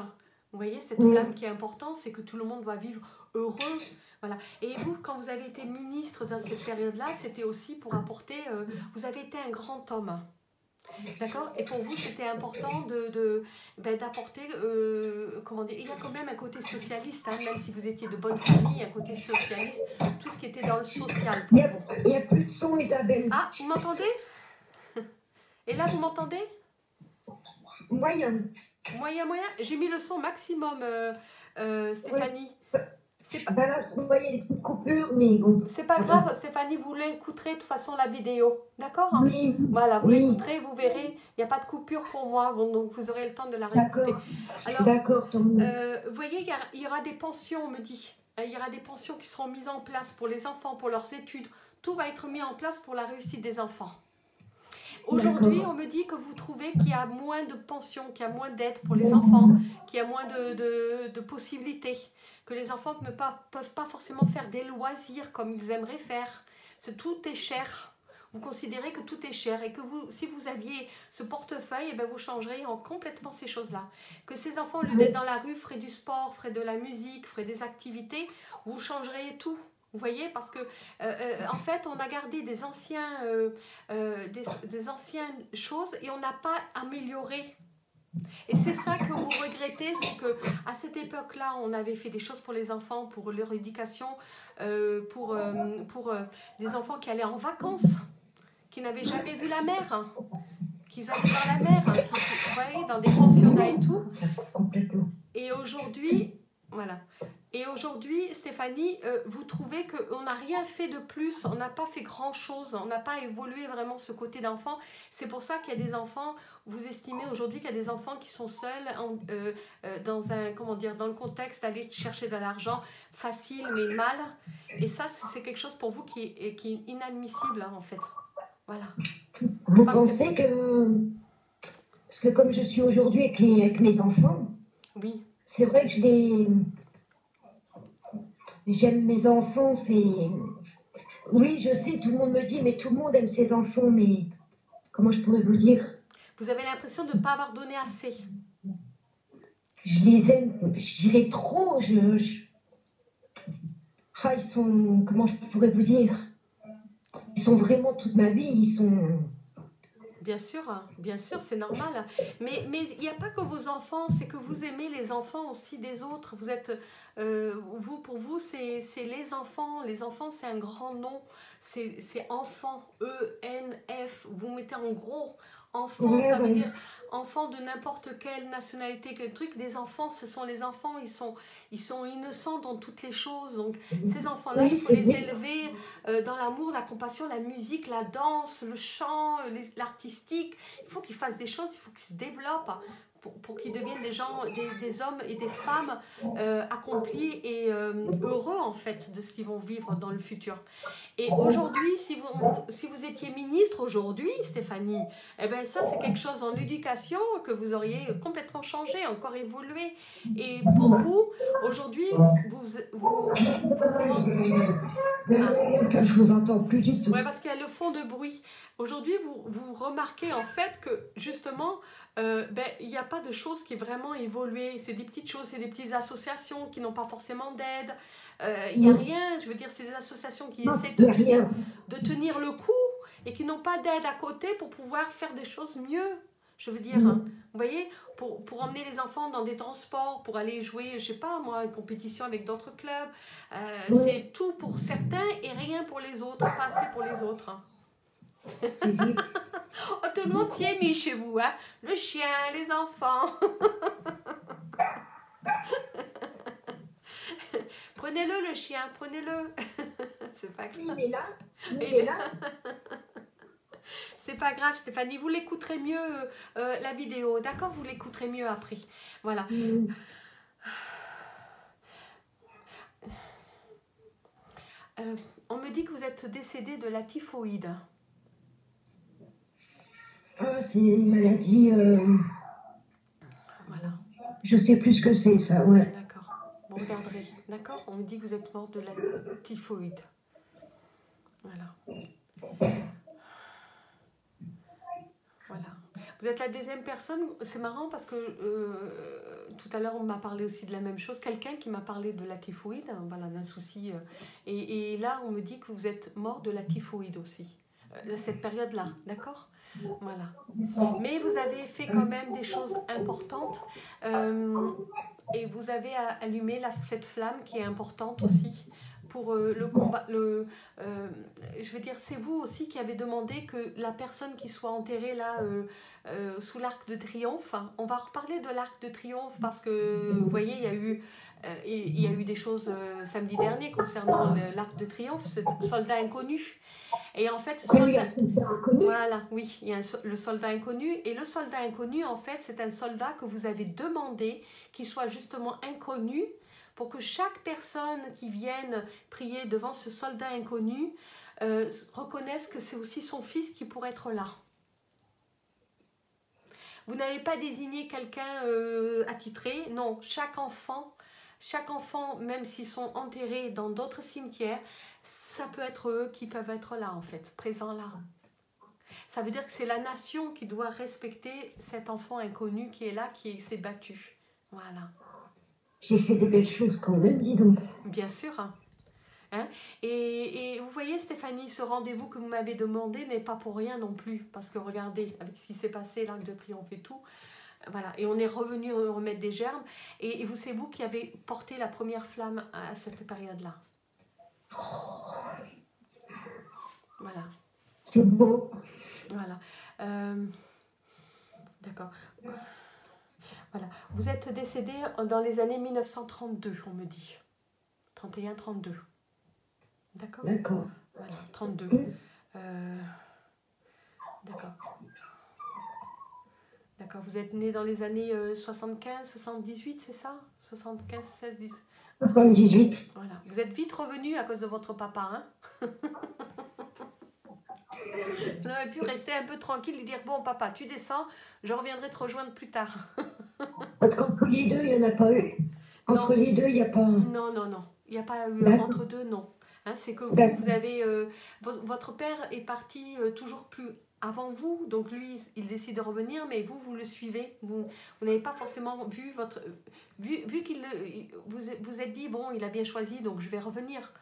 Vous voyez cette flamme qui est importante, c'est que tout le monde doit vivre heureux. Voilà. Et vous, quand vous avez été ministre dans cette période-là, c'était aussi pour apporter... vous avez été un grand homme. D'accord? Et pour vous, c'était important d'apporter, comment dire, il y a quand même un côté socialiste, hein, même si vous étiez de bonne famille, un côté socialiste, tout ce qui était dans le social pour vous. Il n'y a plus de son, Isabelle. Ah, vous m'entendez? Et là, vous m'entendez? Moyen. Moyen. J'ai mis le son maximum, Stéphanie. C'est pas... Ben là, vous voyez des coupures, mais bon. C'est pas grave, Stéphanie, vous l'écouterez de toute façon la vidéo, d'accord? Oui. Voilà, vous l'écouterez, vous verrez, il n'y a pas de coupure pour moi, donc vous aurez le temps de la réécouter. D'accord. Vous voyez, il y aura des pensions, on me dit. Il y aura des pensions qui seront mises en place pour les enfants, pour leurs études. Tout va être mis en place pour la réussite des enfants. Aujourd'hui, on me dit que vous trouvez qu'il y a moins de pensions, qu'il y a moins d'aides pour les enfants, qu'il y a moins de possibilités, que les enfants ne peuvent pas forcément faire des loisirs comme ils aimeraient faire. Tout est cher. Vous considérez que tout est cher et que si vous aviez ce portefeuille, eh bien, vous changeriez complètement ces choses-là. Que ces enfants, au lieu d'être dans la rue, feraient du sport, feraient de la musique, feraient des activités, vous changeriez tout. Vous voyez, parce que en fait, on a gardé des anciennes choses et on n'a pas amélioré. Et c'est ça que vous regrettez, c'est qu'à cette époque-là, on avait fait des choses pour les enfants, pour leur éducation, pour des enfants qui allaient en vacances, qui n'avaient jamais vu la mer, hein, qu'ils allaient voir la mer, hein, vous voyez, dans des pensionnats et tout. Et aujourd'hui, voilà. Et aujourd'hui, Stéphanie, vous trouvez qu'on n'a rien fait de plus, on n'a pas fait grand-chose, on n'a pas évolué vraiment ce côté d'enfant. C'est pour ça qu'il y a des enfants, vous estimez aujourd'hui qu'il y a des enfants qui sont seuls dans le contexte d'aller chercher de l'argent facile mais mal. Et ça, c'est quelque chose pour vous qui est inadmissible, hein, en fait. Voilà. Vous pensez que... Parce que comme je suis aujourd'hui avec mes enfants, oui. C'est vrai que j'aime mes enfants, oui, je sais, tout le monde me dit, mais tout le monde aime ses enfants, mais comment je pourrais vous dire? Vous avez l'impression de ne pas avoir donné assez. Je les aime, je dirais trop, ils sont, comment je pourrais vous dire? Ils sont vraiment toute ma vie, ils sont... Bien sûr, c'est normal. Mais il n'y a pas que vos enfants, c'est que vous aimez les enfants aussi des autres. Vous êtes, pour vous, c'est les enfants. Les enfants, c'est un grand nom. C'est enfant, E-N-F. Vous mettez en gros. Enfant, ça veut dire enfant de n'importe quelle nationalité, quel truc. Des enfants, ce sont les enfants, ils sont innocents dans toutes les choses. Donc, ces enfants-là, il faut les élever dans l'amour, la compassion, la musique, la danse, le chant, l'artistique. Il faut qu'ils fassent des choses, il faut qu'ils se développent. pour qu'ils deviennent des gens, des hommes et des femmes accomplis et heureux en fait de ce qu'ils vont vivre dans le futur. Et aujourd'hui, si vous étiez ministre aujourd'hui, Stéphanie, eh ben ça c'est quelque chose en éducation que vous auriez complètement changé, encore évolué. Et pour vous, aujourd'hui, Je vous entends plus du tout. Oui, parce qu'il y a le fond de bruit. Aujourd'hui, vous remarquez en fait que justement, il n'y a pas de choses qui vraiment évolué. C'est des petites choses, c'est des petites associations qui n'ont pas forcément d'aide. Il n'y a rien, je veux dire, c'est des associations qui essaient de tenir le coup et qui n'ont pas d'aide à côté pour pouvoir faire des choses mieux. Je veux dire, hein, vous voyez, pour emmener les enfants dans des transports, pour aller jouer, je sais pas moi, une compétition avec d'autres clubs. C'est tout pour certains et rien pour les autres, pas assez pour les autres. Hein. Oh, tout le monde s'y est mis chez vous, hein? Le chien, les enfants. Prenez-le, le chien, prenez-le. C'est pas grave. Il est là. Il est là. C'est pas grave, Stéphanie, vous l'écouterez mieux la vidéo, d'accord? Vous l'écouterez mieux après. Voilà. On me dit que vous êtes décédé de la typhoïde. C'est une maladie. Voilà. Je sais plus ce que c'est, ça, ouais. D'accord. Vous regarderez, d'accord? On me dit que vous êtes mort de la typhoïde. Voilà. Voilà. Vous êtes la deuxième personne, c'est marrant parce que tout à l'heure on m'a parlé aussi de la même chose, quelqu'un qui m'a parlé de la typhoïde, voilà, d'un souci, et là on me dit que vous êtes mort de la typhoïde aussi, cette période-là, d'accord? Voilà. Mais vous avez fait quand même des choses importantes et vous avez allumé cette flamme qui est importante aussi. Pour le combat, je veux dire, c'est vous aussi qui avez demandé que la personne qui soit enterrée là sous l'Arc de Triomphe, hein, on va reparler de l'Arc de Triomphe parce que vous voyez, il y a eu des choses samedi dernier concernant l'Arc de Triomphe, ce soldat inconnu. Et en fait, voilà, oui, il y a le soldat inconnu. Et le soldat inconnu, en fait, c'est un soldat que vous avez demandé qu'il soit justement inconnu, pour que chaque personne qui vienne prier devant ce soldat inconnu reconnaisse que c'est aussi son fils qui pourrait être là. Vous n'avez pas désigné quelqu'un attitré, non, chaque enfant, même s'ils sont enterrés dans d'autres cimetières, ça peut être eux qui peuvent être là en fait, présents là. Ça veut dire que c'est la nation qui doit respecter cet enfant inconnu qui est là, qui s'est battu. Voilà. J'ai fait des belles choses quand même, dis donc. Bien sûr. Hein? Et vous voyez, Stéphanie, ce rendez-vous que vous m'avez demandé n'est pas pour rien non plus. Parce que regardez, avec ce qui s'est passé, l'Arc de Triomphe et tout, voilà. Et on est revenu remettre des germes. Et c'est vous qui avez porté la première flamme à cette période-là. Voilà. C'est beau. Voilà. D'accord. Voilà. Vous êtes décédé dans les années 1932, on me dit. 31-32. D'accord? D'accord. Voilà, 32. D'accord. D'accord. Vous êtes né dans les années 75, 78, c'est ça? 75, 16, 10. 78. Voilà. Vous êtes vite revenu à cause de votre papa, hein? Vous auriez pu rester un peu tranquille et dire, bon papa, tu descends, je reviendrai te rejoindre plus tard. Parce qu'entre les deux, il n'y en a pas eu. Entre les deux, il n'y a pas... Non, il n'y a pas eu entre deux, non. Hein, c'est que vous avez... votre père est parti toujours plus avant vous, donc lui, il décide de revenir, mais vous le suivez. Vous n'avez pas forcément vu votre... Vu qu'il vous êtes dit, bon, il a bien choisi, donc je vais revenir.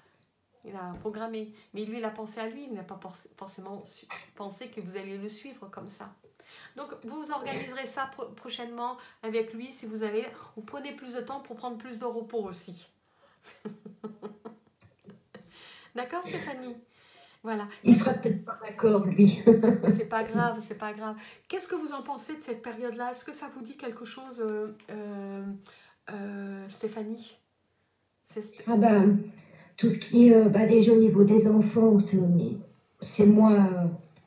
Il a programmé. Mais lui, il a pensé à lui, il n'a pas forcément pensé que vous alliez le suivre comme ça. Donc, vous organiserez ça prochainement avec lui, si vous avez... Vous prenez plus de temps pour prendre plus de repos aussi. D'accord, Stéphanie? Voilà. Il sera peut-être pas d'accord, lui. C'est pas grave, c'est pas grave. Qu'est-ce que vous en pensez de cette période-là? Est-ce que ça vous dit quelque chose, Stéphanie? Ah ben, tout ce qui est déjà au niveau des enfants, c'est moi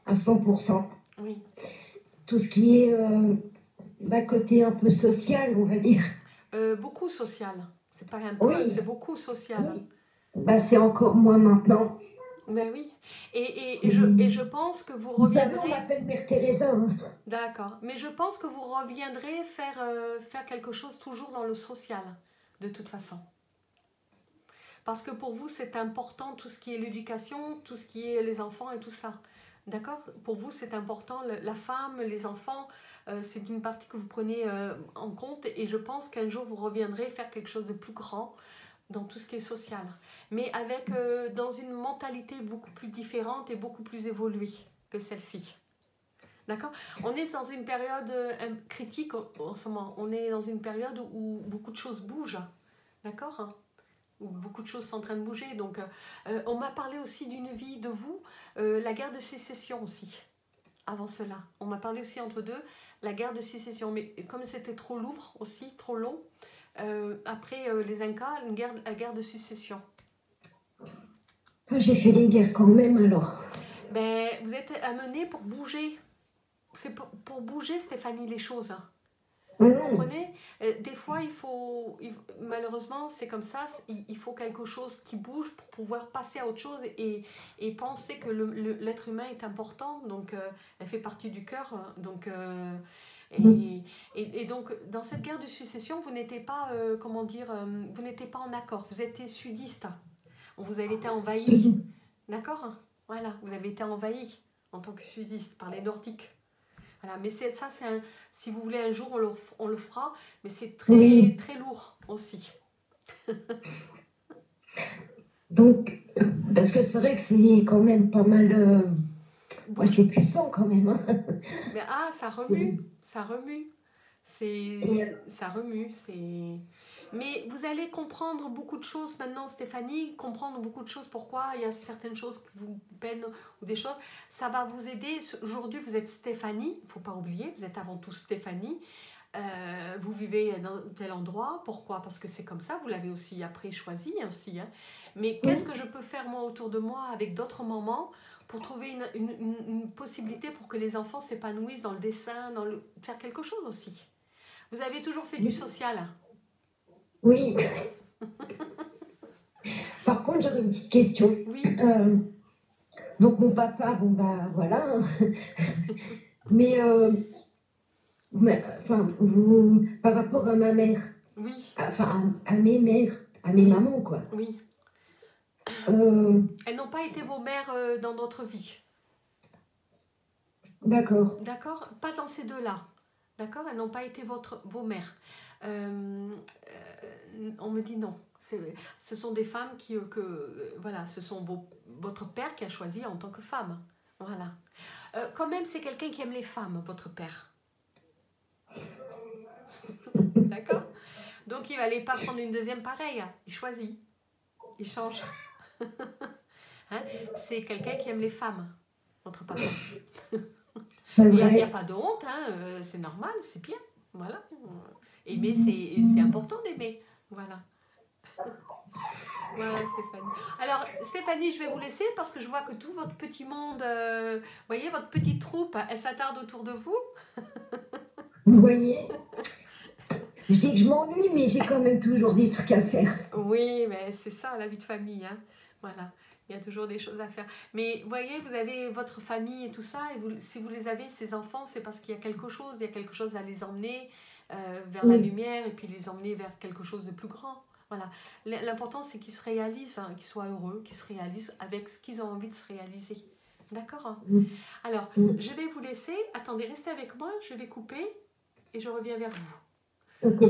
à 100%. Oui. Tout ce qui est côté un peu social, on va dire. Beaucoup social. C'est pas un peu, Oui, c'est beaucoup social. oui. Bah, c'est encore moins maintenant. Ben oui. Et je Hum. pense que vous Vous savez, on reviendrez. m'appelle Mère Teresa, hein. D'accord. Mais je pense que vous reviendrez faire quelque chose toujours dans le social, de toute façon. Parce que pour vous, c'est important tout ce qui est l'éducation, tout ce qui est les enfants et tout ça. D'accord? Pour vous, c'est important. La femme, les enfants, c'est une partie que vous prenez en compte. Et je pense qu'un jour, vous reviendrez faire quelque chose de plus grand dans tout ce qui est social. Mais avec, dans une mentalité beaucoup plus différente et beaucoup plus évoluée que celle-ci. D'accord? On est dans une période critique en ce moment. On est dans une période où beaucoup de choses bougent. D'accord? Où beaucoup de choses sont en train de bouger. Donc, on m'a parlé aussi d'une vie de vous, la guerre de sécession aussi. Avant cela, on m'a parlé aussi entre deux, la guerre de sécession. Mais comme c'était trop lourd aussi, trop long, après les Incas, la guerre de sécession. Ah, j'ai fait les guerres quand même, alors. Ben, vous êtes amené pour bouger. C'est pour bouger, Stéphanie, les choses. Vous Hum. comprenez? Des fois, malheureusement, c'est comme ça, il faut quelque chose qui bouge pour pouvoir passer à autre chose et penser que l'être humain est important, donc elle fait partie du cœur. Donc, et donc, dans cette guerre de succession, vous n'étiez pas, comment dire, vous n'étiez pas en accord, vous étiez sudiste. Vous avez été envahi, d'accord? Voilà, vous avez été envahi en tant que sudiste par les Nordiques. Voilà, mais ça, si vous voulez, un jour, on le fera, mais c'est très, Oui, très lourd aussi. donc, parce que c'est vrai que c'est quand même pas mal. Ouais, Bouge. c'est puissant quand même, hein. Mais ça remue, C'est- ça remue. Et, Ça remue, c'est... Mais vous allez comprendre beaucoup de choses maintenant, Stéphanie, comprendre beaucoup de choses, pourquoi il y a certaines choses qui vous peinent ou des choses. Ça va vous aider. Aujourd'hui, vous êtes Stéphanie, il ne faut pas oublier, vous êtes avant tout Stéphanie. Vous vivez dans tel endroit, pourquoi? Parce que c'est comme ça, vous l'avez aussi après choisi aussi. Hein. Mais qu'est-ce oui, que je peux faire moi autour de moi avec d'autres mamans pour trouver une possibilité pour que les enfants s'épanouissent dans le dessin, faire quelque chose aussi. Vous avez toujours fait du social. oui. Par contre, j'aurais une petite question. Oui, Euh, donc, mon papa, bon, bah voilà, hein. Mais, enfin, par rapport à ma mère, oui, enfin, à mes mères, à mes oui, mamans, quoi. oui. Euh, Elles n'ont pas été vos mères dans d'autres vies. d'accord. D'accord? Pas dans ces deux-là. D'accord? Elles n'ont pas été vos mères. On me dit non. Ce sont des femmes voilà, ce sont votre père qui a choisi en tant que femme. Voilà. Quand même, c'est quelqu'un qui aime les femmes, votre père. D'accord? Donc, il va aller pas prendre une deuxième pareille. Il choisit. Il change. Hein? C'est quelqu'un qui aime les femmes, votre papa. C'est Il n'y a vrai. pas de honte, hein, c'est normal, c'est bien. Voilà. Aimer, c'est important d'aimer. Voilà. Voilà, Stéphanie. Alors, Stéphanie, je vais vous laisser parce que je vois que tout votre petit monde, vous voyez, votre petite troupe, elle s'attarde autour de vous. Vous voyez, je dis que je m'ennuie, mais j'ai quand même toujours des trucs à faire. Oui, mais c'est ça, la vie de famille. Hein. Voilà. Il y a toujours des choses à faire. Mais vous voyez, vous avez votre famille et tout ça, et si vous les avez, ces enfants, c'est parce qu'il y a quelque chose à les emmener vers la Oui, lumière et puis les emmener vers quelque chose de plus grand. Voilà. L'important, c'est qu'ils se réalisent, hein, qu'ils soient heureux, qu'ils se réalisent avec ce qu'ils ont envie de se réaliser. D'accord? Hein. oui, Alors, oui. je vais vous laisser. Attendez, restez avec moi, je vais couper et je reviens vers vous. Ok.